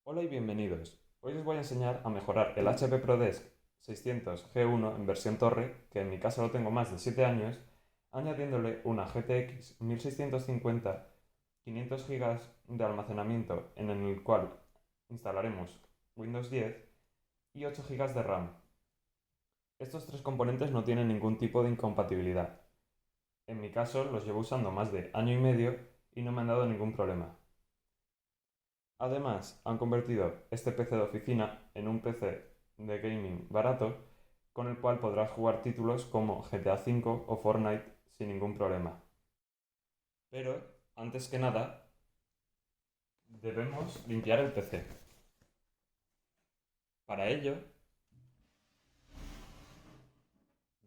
Hola y bienvenidos. Hoy os voy a enseñar a mejorar el HP ProDesk 600 G1 en versión torre, que en mi caso lo tengo más de 7 años, añadiéndole una GTX 1650, 500 GB de almacenamiento en el cual instalaremos Windows 10 y 8 GB de RAM. Estos tres componentes no tienen ningún tipo de incompatibilidad. En mi caso los llevo usando más de año y medio y no me han dado ningún problema. Además, han convertido este PC de oficina en un PC de gaming barato con el cual podrás jugar títulos como GTA V o Fortnite sin ningún problema. Pero, antes que nada, debemos limpiar el PC. Para ello,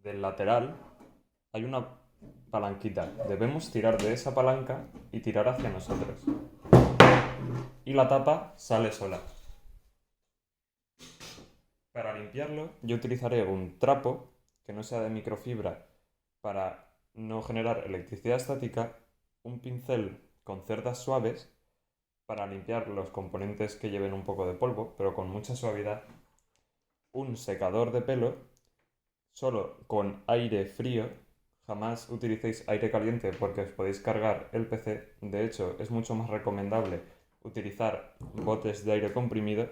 del lateral hay una palanquita. Debemos tirar de esa palanca y tirar hacia nosotros. Y la tapa sale sola. Para limpiarlo, yo utilizaré un trapo que no sea de microfibra para no generar electricidad estática, un pincel con cerdas suaves para limpiar los componentes que lleven un poco de polvo, pero con mucha suavidad, un secador de pelo, solo con aire frío, jamás utilicéis aire caliente porque os podéis cargar el PC, de hecho es mucho más recomendable utilizar botes de aire comprimido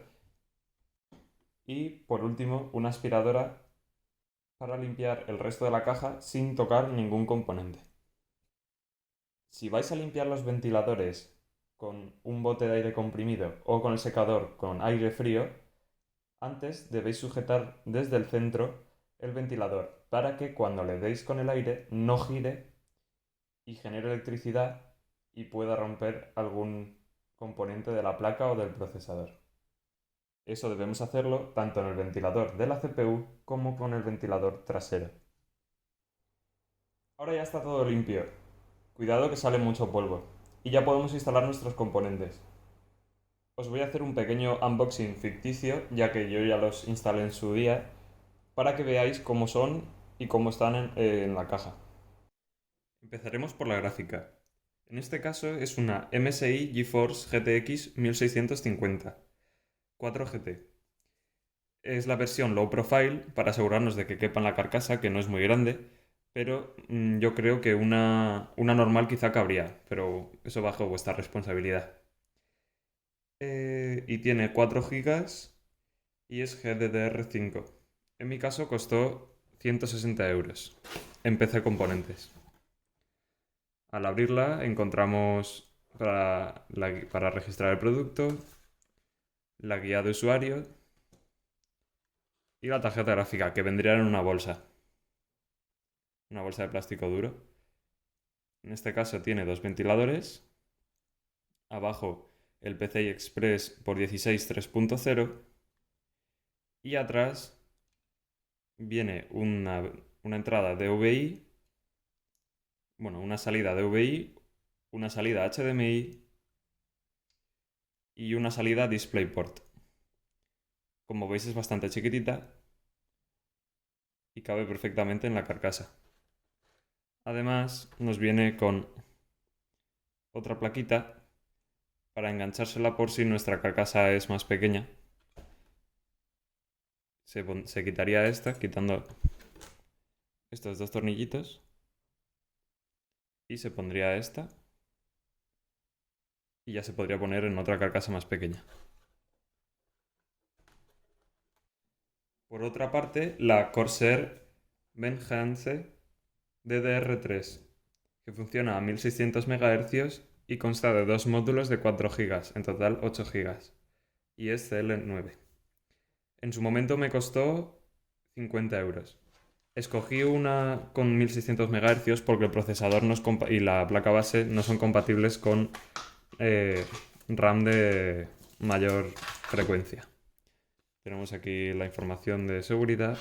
y por último una aspiradora para limpiar el resto de la caja sin tocar ningún componente. Si vais a limpiar los ventiladores con un bote de aire comprimido o con el secador con aire frío, antes debéis sujetar desde el centro el ventilador para que cuando le deis con el aire no gire y genere electricidad y pueda romper algún componente de la placa o del procesador. Eso debemos hacerlo tanto en el ventilador de la CPU como con el ventilador trasero. Ahora ya está todo limpio. Cuidado que sale mucho polvo. Y ya podemos instalar nuestros componentes. Os voy a hacer un pequeño unboxing ficticio, ya que yo ya los instalé en su día, para que veáis cómo son y cómo están en la caja. Empezaremos por la gráfica. En este caso es una MSI GeForce GTX 1650 4GT. Es la versión low profile para asegurarnos de que quepa en la carcasa, que no es muy grande, pero yo creo que una normal quizá cabría, pero eso bajo vuestra responsabilidad. Y tiene 4 gigas y es GDDR5. En mi caso costó 160 euros en PC Componentes. Al abrirla encontramos para registrar el producto, la guía de usuario y la tarjeta gráfica que vendría en una bolsa de plástico duro. En este caso tiene dos ventiladores, abajo el PCI Express por 16 3.0 y atrás viene una entrada DVI, bueno, una salida DVI, una salida HDMI y una salida DisplayPort. Como veis es bastante chiquitita y cabe perfectamente en la carcasa. Además nos viene con otra plaquita para enganchársela por si nuestra carcasa es más pequeña. Se quitaría esta quitando estos dos tornillitos y se pondría esta y ya se podría poner en otra carcasa más pequeña. Por otra parte, la Corsair Vengeance DDR3, que funciona a 1600 MHz y consta de dos módulos de 4 GB, en total 8 GB, y es CL9. En su momento me costó 50 euros. Escogí una con 1600 MHz porque el procesador y la placa base no son compatibles con eh, RAM de mayor frecuencia. Tenemos aquí la información de seguridad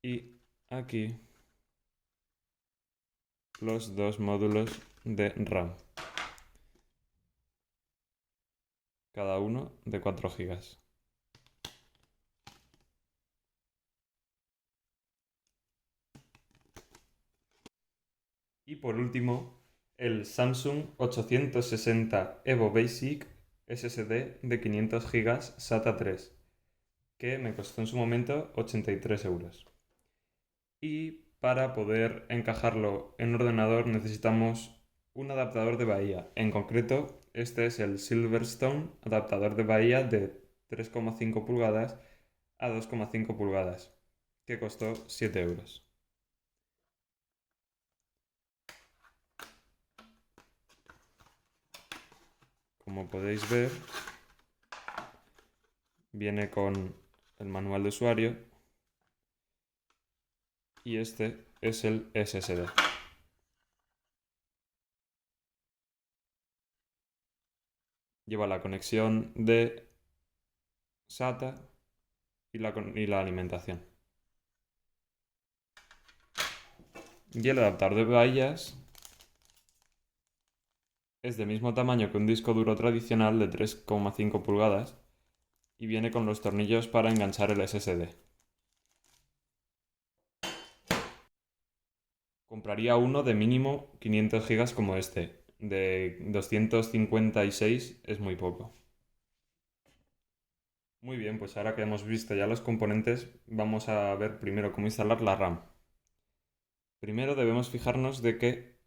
y aquí los dos módulos de RAM, cada uno de 4 GB. Y por último, el Samsung 860 Evo Basic SSD de 500 GB SATA 3, que me costó en su momento 83 euros. Y para poder encajarlo en ordenador necesitamos un adaptador de bahía. En concreto, este es el Silverstone adaptador de bahía de 3,5 pulgadas a 2,5 pulgadas, que costó 7 euros. Como podéis ver, viene con el manual de usuario y este es el SSD. Lleva la conexión de SATA y la alimentación. Y el adaptador de bahías es del mismo tamaño que un disco duro tradicional de 3,5 pulgadas y viene con los tornillos para enganchar el SSD. Compraría uno de mínimo 500 GB como este. De 256 es muy poco. Muy bien, pues ahora que hemos visto ya los componentes, vamos a ver primero cómo instalar la RAM. Primero debemos fijarnos de que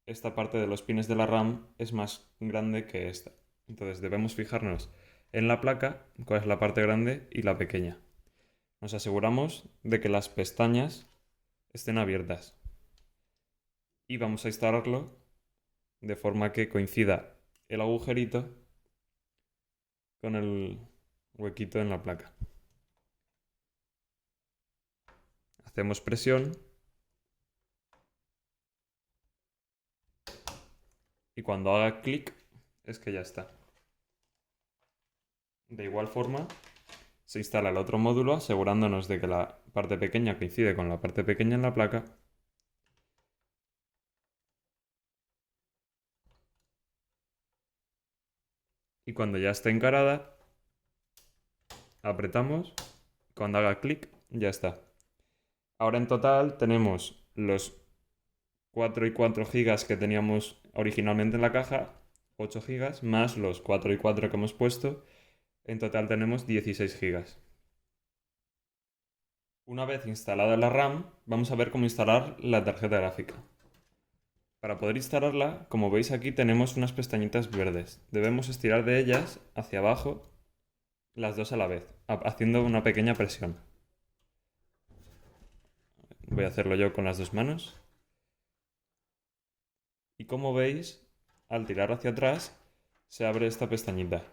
esta parte de los pines de la RAM es más grande que esta. Entonces debemos fijarnos en la placa, cuál es la parte grande y la pequeña. Nos aseguramos de que las pestañas estén abiertas. Y vamos a instalarlo de forma que coincida el agujerito con el huequito en la placa. Hacemos presión y cuando haga clic es que ya está. De igual forma, se instala el otro módulo asegurándonos de que la parte pequeña coincide con la parte pequeña en la placa. Y cuando ya esté encarada, apretamos, cuando haga clic ya está. Ahora en total tenemos los 4 y 4 GB que teníamos originalmente en la caja, 8 GB, más los 4 y 4 que hemos puesto. En total tenemos 16 GB. Una vez instalada la RAM, vamos a ver cómo instalar la tarjeta gráfica. Para poder instalarla, como veis aquí tenemos unas pestañitas verdes. Debemos estirar de ellas hacia abajo las dos a la vez, haciendo una pequeña presión. Voy a hacerlo yo con las dos manos. Y como veis, al tirar hacia atrás, se abre esta pestañita.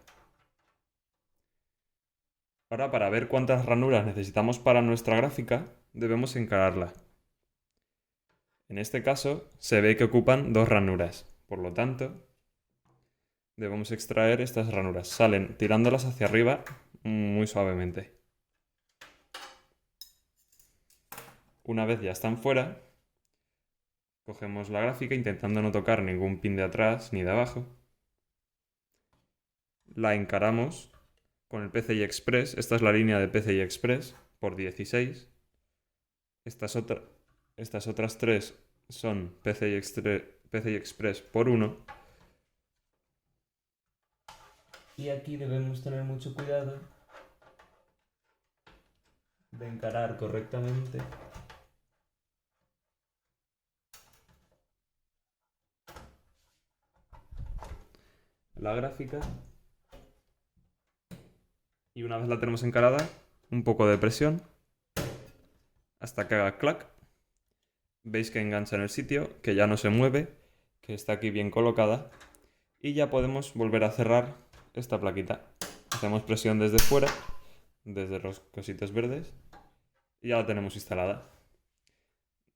Ahora, para ver cuántas ranuras necesitamos para nuestra gráfica, debemos encararla. En este caso, se ve que ocupan 2 ranuras. Por lo tanto, debemos extraer estas ranuras. Salen tirándolas hacia arriba muy suavemente. Una vez ya están fuera, cogemos la gráfica intentando no tocar ningún pin de atrás ni de abajo. La encaramos con el PCI Express. Esta es la línea de PCI Express por 16. Estas otras 3 son PCI Express por 1. Y aquí debemos tener mucho cuidado de encarar correctamente la gráfica. Y una vez la tenemos encarada, un poco de presión hasta que haga clac. Veis que engancha en el sitio, que ya no se mueve, que está aquí bien colocada. Y ya podemos volver a cerrar esta plaquita. Hacemos presión desde fuera, desde los cositos verdes, y ya la tenemos instalada.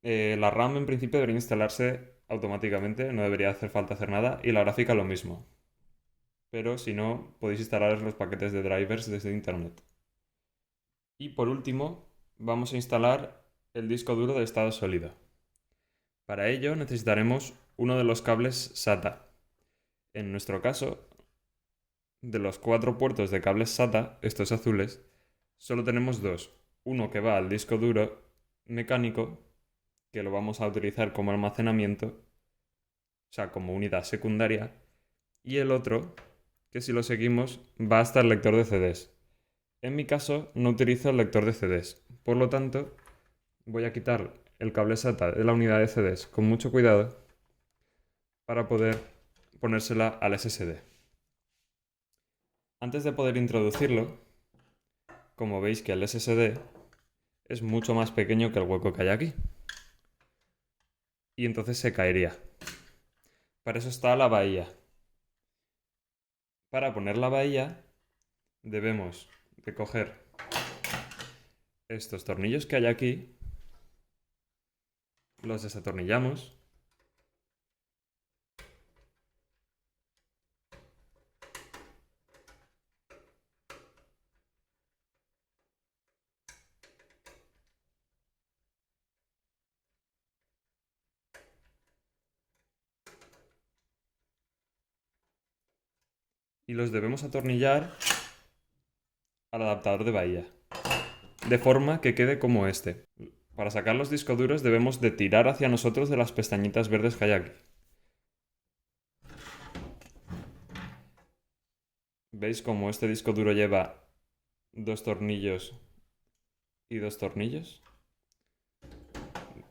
La RAM en principio debería instalarse automáticamente, no debería hacer falta hacer nada, y la gráfica lo mismo. Pero si no, podéis instalar los paquetes de drivers desde internet. Y por último, vamos a instalar el disco duro de estado sólido. Para ello necesitaremos uno de los cables SATA. En nuestro caso, de los 4 puertos de cables SATA, estos azules, solo tenemos 2. Uno que va al disco duro mecánico, que lo vamos a utilizar como almacenamiento, o sea, como unidad secundaria, y el otro, que si lo seguimos va hasta el lector de CDs. En mi caso no utilizo el lector de CDs, por lo tanto voy a quitar el cable SATA de la unidad de CDs con mucho cuidado para poder ponérsela al SSD. Antes de poder introducirlo, como veis que el SSD es mucho más pequeño que el hueco que hay aquí. Y entonces se caería. Para eso está la bahía. Para poner la bahía debemos de coger estos tornillos que hay aquí, los desatornillamos y los debemos atornillar al adaptador de bahía, de forma que quede como este. Para sacar los discos duros debemos de tirar hacia nosotros de las pestañitas verdes que hay aquí. ¿Veis cómo este disco duro lleva 2 tornillos y 2 tornillos?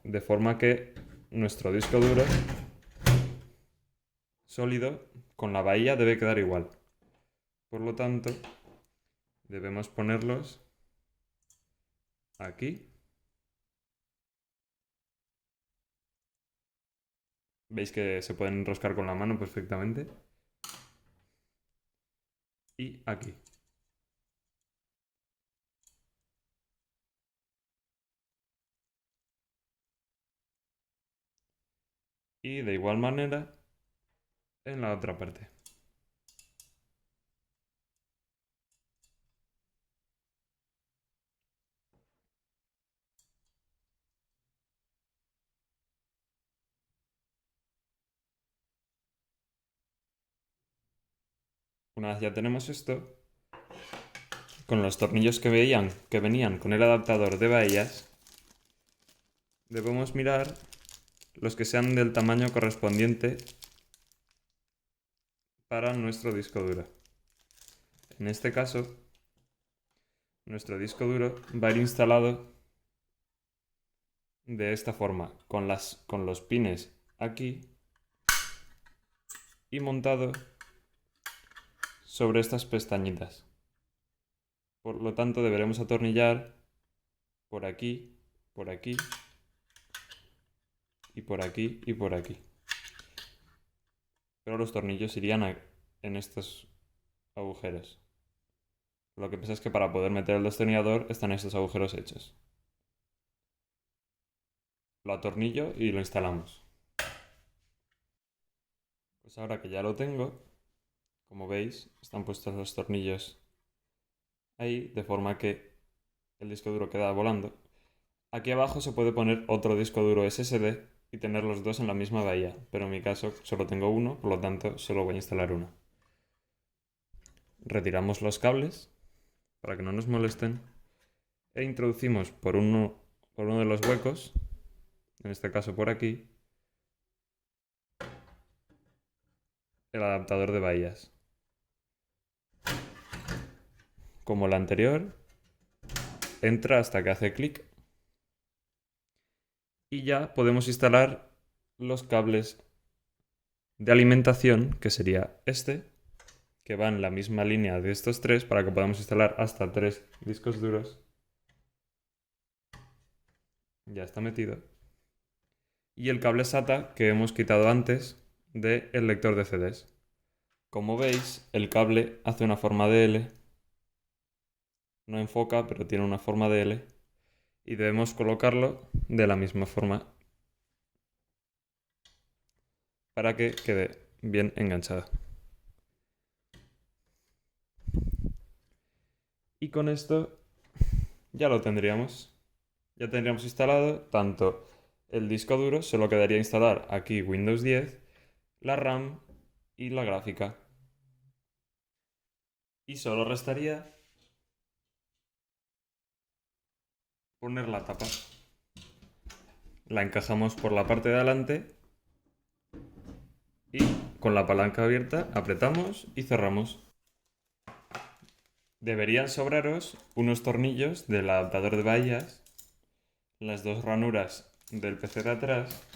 De forma que nuestro disco duro sólido con la bahía debe quedar igual. Por lo tanto, debemos ponerlos aquí. Veis que se pueden enroscar con la mano perfectamente. Y aquí. Y de igual manera en la otra parte. Una vez ya tenemos esto, con los tornillos que venían con el adaptador de bahías, debemos mirar los que sean del tamaño correspondiente para nuestro disco duro. En este caso, nuestro disco duro va a ir instalado de esta forma, con los pines aquí y montado sobre estas pestañitas. Por lo tanto, deberemos atornillar por aquí y por aquí y por aquí. Pero los tornillos irían en estos agujeros. Lo que pasa es que para poder meter el destornillador están estos agujeros hechos. Lo atornillo y lo instalamos. Pues ahora que ya lo tengo, como veis, están puestos los tornillos ahí, de forma que el disco duro queda volando. Aquí abajo se puede poner otro disco duro SSD y tener los dos en la misma bahía, pero en mi caso solo tengo uno, por lo tanto solo voy a instalar uno. Retiramos los cables para que no nos molesten e introducimos por uno de los huecos, en este caso por aquí, el adaptador de bahías. Como la anterior, entra hasta que hace clic y ya podemos instalar los cables de alimentación, que sería este, que va en la misma línea de estos tres para que podamos instalar hasta 3 discos duros. Ya está metido. Y el cable SATA que hemos quitado antes del lector de CDs. Como veis, el cable hace una forma de L. No enfoca, pero tiene una forma de L. Y debemos colocarlo de la misma forma para que quede bien enganchado. Y con esto ya lo tendríamos. Ya tendríamos instalado tanto el disco duro, solo quedaría instalar aquí Windows 10, la RAM y la gráfica. Y solo restaría poner la tapa. La encajamos por la parte de adelante y con la palanca abierta apretamos y cerramos. Deberían sobraros unos tornillos del adaptador de bahías, las dos ranuras del PC de atrás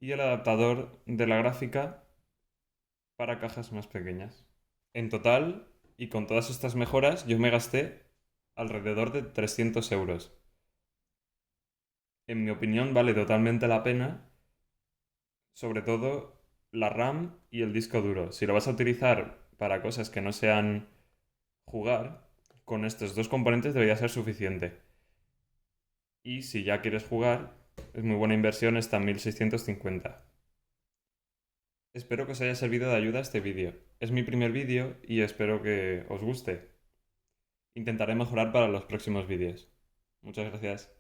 y el adaptador de la gráfica para cajas más pequeñas. En total, y con todas estas mejoras, yo me gasté alrededor de 300 euros. En mi opinión, vale totalmente la pena, sobre todo la RAM y el disco duro. Si lo vas a utilizar para cosas que no sean jugar, con estos dos componentes debería ser suficiente. Y si ya quieres jugar, es muy buena inversión, está en 1650. Espero que os haya servido de ayuda este vídeo. Es mi primer vídeo y espero que os guste. Intentaré mejorar para los próximos vídeos. Muchas gracias.